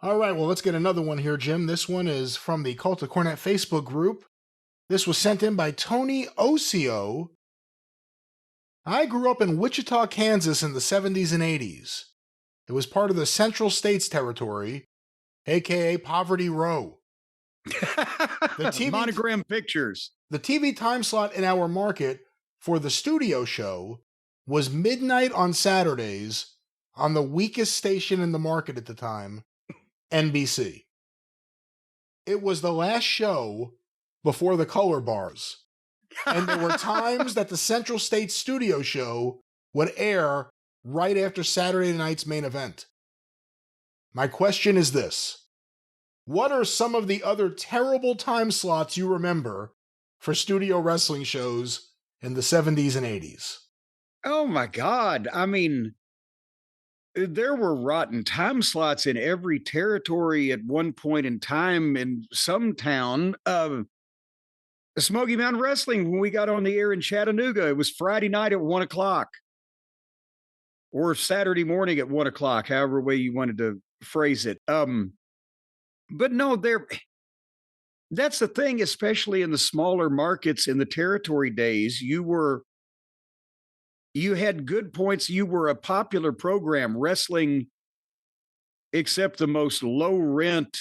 All right, well, let's get another one here, Jim. This one is from the Cult of Cornette Facebook group. This was sent in by Tony Osio. I grew up in Wichita, Kansas in the 70s and 80s. It was part of the Central States Territory, aka Poverty Row. Monogram pictures. The TV time slot in our market for the studio show was midnight on Saturdays on the weakest station in the market at the time, NBC. It was the last show before the color bars. And there were times that the Central States studio show would air right after Saturday night's main event. My question is this. What are some of the other terrible time slots you remember for studio wrestling shows in the 70s and 80s? Oh my God. I mean, there were rotten time slots in every territory at one point in time in some town. Smoky Mountain Wrestling, when we got on the air in Chattanooga, it was Friday night at 1 o'clock or Saturday morning at 1 o'clock, however way you wanted to phrase it. But no, that's the thing, especially in the smaller markets in the territory days, you had good points. You were a popular program, wrestling, except the most low rent,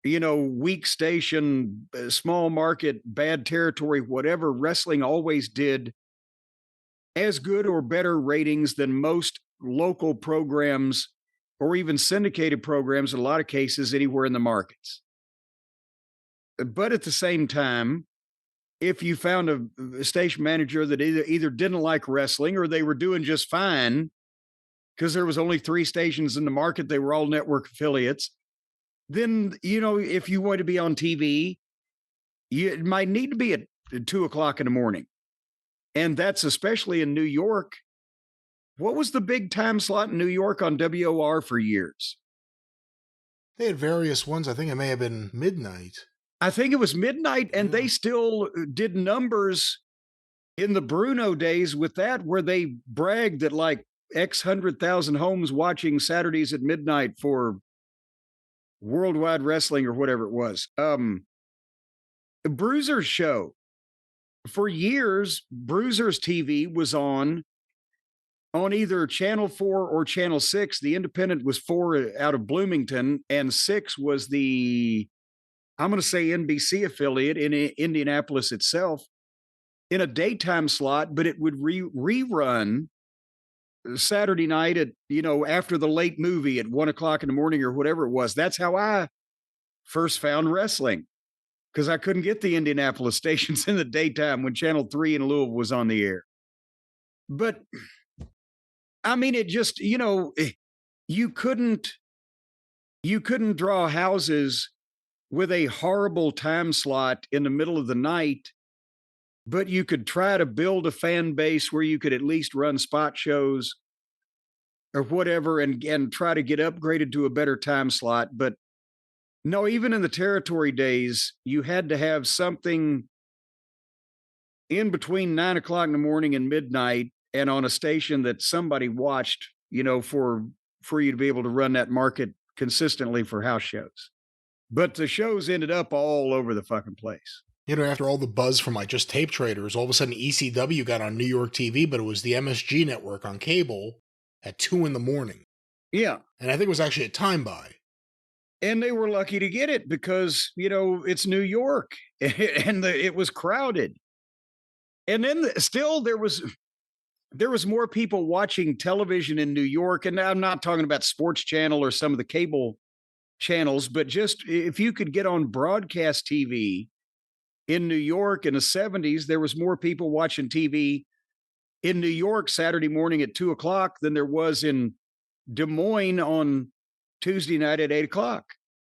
weak station, small market, bad territory, whatever. Wrestling always did as good or better ratings than most local programs or even syndicated programs in a lot of cases anywhere in the markets. But at the same time, if you found a station manager that either didn't like wrestling or they were doing just fine because there was only 3 stations in the market, they were all network affiliates, then, if you want to be on TV, it might need to be at 2 o'clock in the morning. And that's especially in New York. What was the big time slot in New York on WOR for years? They had various ones. I think it may have been midnight. I think it was midnight, and they still did numbers in the Bruno days with that, where they bragged that like X 100,000 homes watching Saturdays at midnight for Worldwide Wrestling or whatever it was. Bruiser's show. For years, Bruiser's TV was on either Channel 4 or Channel 6. The Independent was 4 out of Bloomington, and 6 was the, I'm going to say, NBC affiliate in Indianapolis itself, in a daytime slot, but it would rerun Saturday night at, after the late movie at 1 o'clock in the morning or whatever it was. That's how I first found wrestling, because I couldn't get the Indianapolis stations in the daytime when Channel 3 in Louisville was on the air. But I mean, it just, you couldn't draw houses with a horrible time slot in the middle of the night, but you could try to build a fan base where you could at least run spot shows or whatever and try to get upgraded to a better time slot. But no, even in the territory days, you had to have something in between 9 o'clock in the morning and midnight and on a station that somebody watched, for you to be able to run that market consistently for house shows. But the shows ended up all over the fucking place. After all the buzz from like just tape traders, all of a sudden ECW got on New York TV, but it was the MSG network on cable at 2 a.m. Yeah. And I think it was actually a time buy. And they were lucky to get it because, it's New York and it was crowded. And then still there was more people watching television in New York. And I'm not talking about Sports Channel or some of the cable channels, but just if you could get on broadcast TV in New York in the 70s, there was more people watching TV in New York Saturday morning at 2 o'clock than there was in Des Moines on Tuesday night at 8 o'clock.